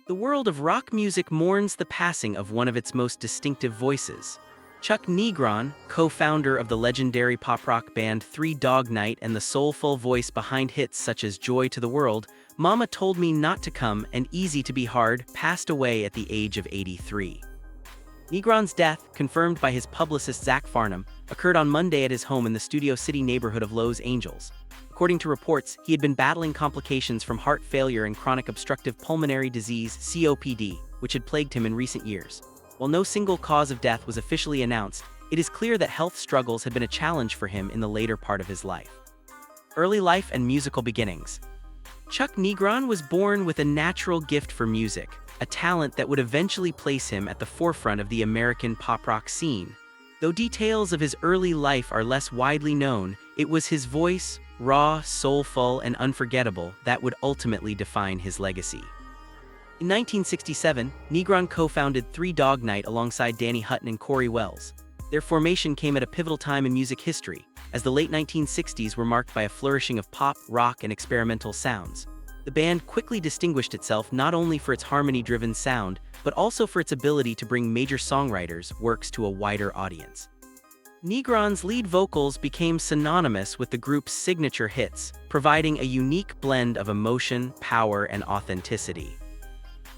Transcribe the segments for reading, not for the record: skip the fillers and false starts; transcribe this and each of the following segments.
The world of rock music mourns the passing of one of its most distinctive voices. Chuck Negron, co-founder of the legendary pop-rock band Three Dog Night and the soulful voice behind hits such as Joy to the World, Mama Told Me Not to Come and Easy to Be Hard, passed away at the age of 83. Negron's death, confirmed by his publicist Zach Farnham, occurred on Monday at his home in the Studio City neighborhood of Los Angeles. According to reports, he had been battling complications from heart failure and chronic obstructive pulmonary disease (COPD), which had plagued him in recent years. While no single cause of death was officially announced, it is clear that health struggles had been a challenge for him in the later part of his life. Early life and musical beginnings. Chuck Negron was born with a natural gift for music, a talent that would eventually place him at the forefront of the American pop-rock scene. Though details of his early life are less widely known, it was his voice, raw, soulful, and unforgettable, that would ultimately define his legacy. In 1967, Negron co-founded Three Dog Night alongside Danny Hutton and Corey Wells. Their formation came at a pivotal time in music history, as the late 1960s were marked by a flourishing of pop, rock, and experimental sounds. The band quickly distinguished itself not only for its harmony-driven sound, but also for its ability to bring major songwriters' works to a wider audience. Negron's lead vocals became synonymous with the group's signature hits, providing a unique blend of emotion, power, and authenticity.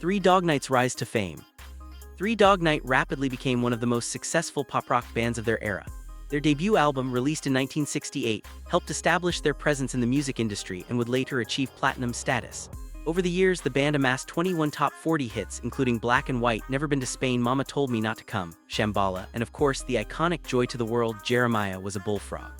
Three Dog Night's rise to fame. Three Dog Night rapidly became one of the most successful pop-rock bands of their era. Their debut album, released in 1968, helped establish their presence in the music industry and would later achieve platinum status. Over the years, the band amassed 21 top 40 hits, including Black and White, Never Been to Spain, Mama Told Me Not to Come, Shambhala, and of course the iconic Joy to the World, Jeremiah Was a Bullfrog.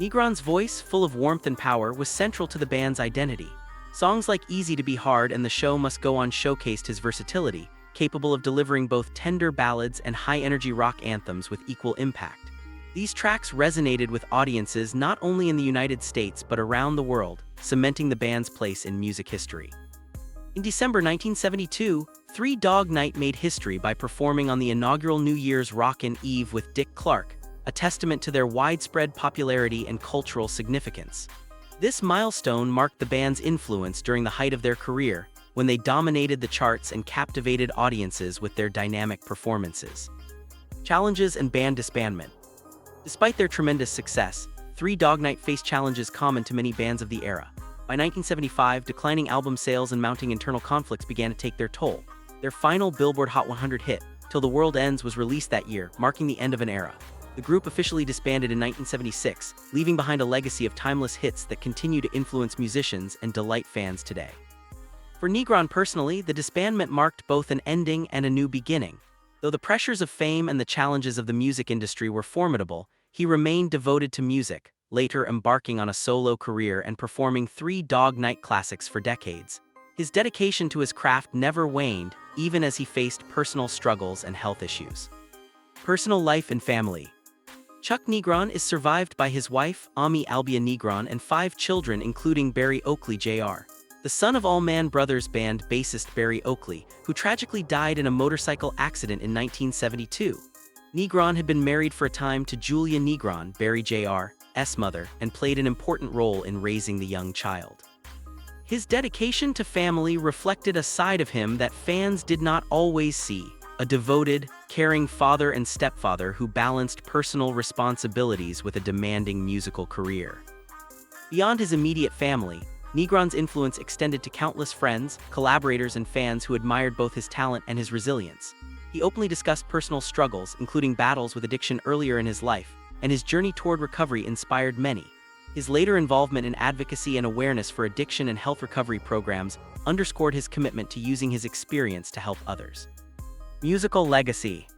Negron's voice, full of warmth and power, was central to the band's identity. Songs like Easy to Be Hard and The Show Must Go On showcased his versatility, capable of delivering both tender ballads and high-energy rock anthems with equal impact. These tracks resonated with audiences not only in the United States but around the world, cementing the band's place in music history. In December 1972, Three Dog Night made history by performing on the inaugural New Year's Rockin' Eve with Dick Clark, a testament to their widespread popularity and cultural significance. This milestone marked the band's influence during the height of their career, when they dominated the charts and captivated audiences with their dynamic performances. Challenges and band disbandment. Despite their tremendous success, Three Dog Night faced challenges common to many bands of the era. By 1975, declining album sales and mounting internal conflicts began to take their toll. Their final Billboard Hot 100 hit, Till the World Ends, was released that year, marking the end of an era. The group officially disbanded in 1976, leaving behind a legacy of timeless hits that continue to influence musicians and delight fans today. For Negron personally, the disbandment marked both an ending and a new beginning. Though the pressures of fame and the challenges of the music industry were formidable, he remained devoted to music, later embarking on a solo career and performing Three Dog Night classics for decades. His dedication to his craft never waned, even as he faced personal struggles and health issues. Personal life and family. Chuck Negron is survived by his wife, Ami Albea Negron, and 5 children, including Barry Oakley Jr., the son of All Man Brothers Band bassist Barry Oakley, who tragically died in a motorcycle accident in 1972. Negron had been married for a time to Julia Negron, Barry Jr.'s mother, and played an important role in raising the young child. His dedication to family reflected a side of him that fans did not always see, a devoted, caring father and stepfather who balanced personal responsibilities with a demanding musical career. Beyond his immediate family, Negron's influence extended to countless friends, collaborators, and fans who admired both his talent and his resilience. He openly discussed personal struggles, including battles with addiction earlier in his life, and his journey toward recovery inspired many. His later involvement in advocacy and awareness for addiction and health recovery programs underscored his commitment to using his experience to help others. Musical legacy.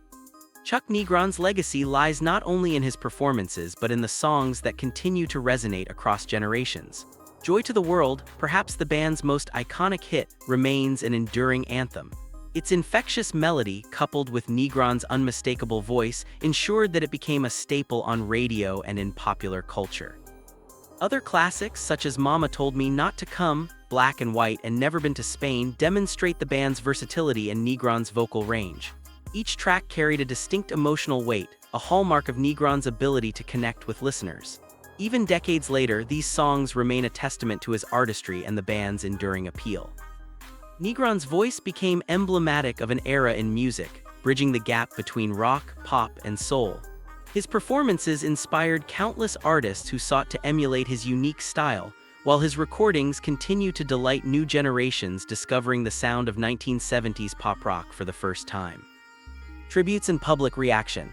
Chuck Negron's legacy lies not only in his performances but in the songs that continue to resonate across generations. Joy to the World, perhaps the band's most iconic hit, remains an enduring anthem. Its infectious melody, coupled with Negron's unmistakable voice, ensured that it became a staple on radio and in popular culture. Other classics, such as Mama Told Me Not to Come, Black and White, and Never Been to Spain, demonstrate the band's versatility and Negron's vocal range. Each track carried a distinct emotional weight, a hallmark of Negron's ability to connect with listeners. Even decades later, these songs remain a testament to his artistry and the band's enduring appeal. Negron's voice became emblematic of an era in music, bridging the gap between rock, pop, and soul. His performances inspired countless artists who sought to emulate his unique style, while his recordings continue to delight new generations discovering the sound of 1970s pop rock for the first time. Tributes and public reaction.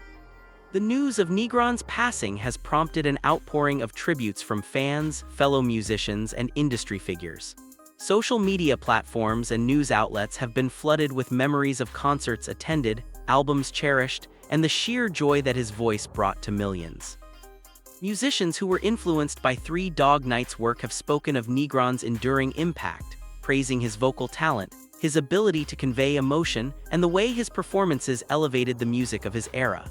The news of Negron's passing has prompted an outpouring of tributes from fans, fellow musicians, and industry figures. Social media platforms and news outlets have been flooded with memories of concerts attended, albums cherished, and the sheer joy that his voice brought to millions. Musicians who were influenced by Three Dog Night's work have spoken of Negron's enduring impact, praising his vocal talent, his ability to convey emotion, and the way his performances elevated the music of his era.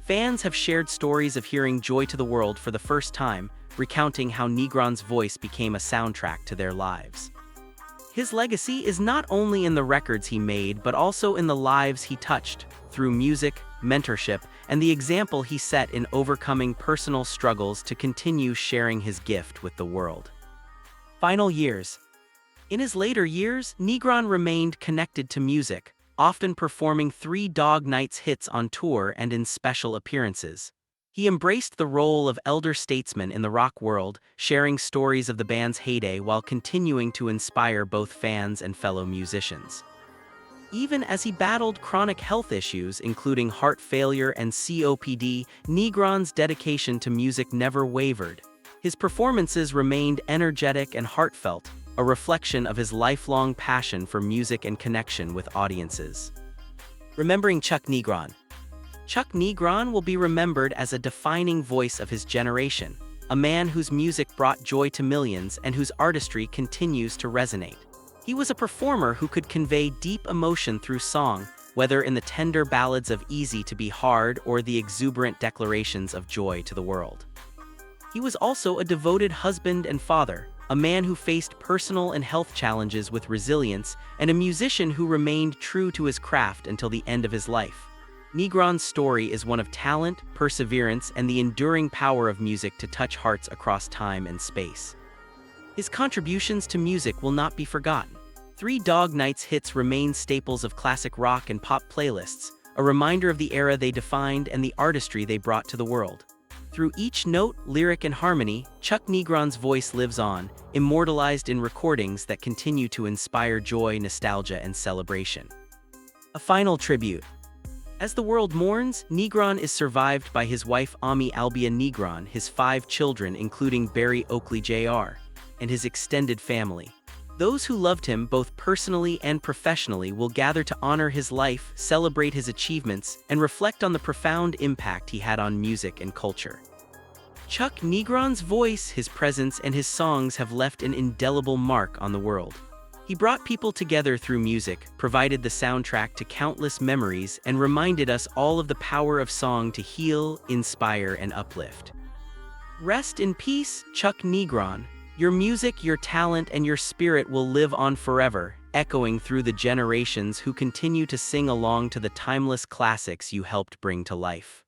Fans have shared stories of hearing Joy to the World for the first time, recounting how Negron's voice became a soundtrack to their lives. His legacy is not only in the records he made but also in the lives he touched, through music, mentorship, and the example he set in overcoming personal struggles to continue sharing his gift with the world. Final years. In his later years, Negron remained connected to music, often performing Three Dog Night's hits on tour and in special appearances. He embraced the role of elder statesman in the rock world, sharing stories of the band's heyday while continuing to inspire both fans and fellow musicians. Even as he battled chronic health issues, including heart failure and COPD, Negron's dedication to music never wavered. His performances remained energetic and heartfelt, a reflection of his lifelong passion for music and connection with audiences. Remembering Chuck Negron. Chuck Negron will be remembered as a defining voice of his generation, a man whose music brought joy to millions and whose artistry continues to resonate. He was a performer who could convey deep emotion through song, whether in the tender ballads of Easy to Be Hard or the exuberant declarations of joy to the world. He was also a devoted husband and father, a man who faced personal and health challenges with resilience, and a musician who remained true to his craft until the end of his life. Negron's story is one of talent, perseverance, and the enduring power of music to touch hearts across time and space. His contributions to music will not be forgotten. Three Dog Night's hits remain staples of classic rock and pop playlists, a reminder of the era they defined and the artistry they brought to the world. Through each note, lyric, and harmony, Chuck Negron's voice lives on, immortalized in recordings that continue to inspire joy, nostalgia, and celebration. A final tribute. As the world mourns, Negron is survived by his wife Ami Albea Negron, his 5 children including Barry Oakley Jr., and his extended family. Those who loved him both personally and professionally will gather to honor his life, celebrate his achievements, and reflect on the profound impact he had on music and culture. Chuck Negron's voice, his presence, and his songs have left an indelible mark on the world. He brought people together through music, provided the soundtrack to countless memories, and reminded us all of the power of song to heal, inspire, and uplift. Rest in peace, Chuck Negron. Your music, your talent, and your spirit will live on forever, echoing through the generations who continue to sing along to the timeless classics you helped bring to life.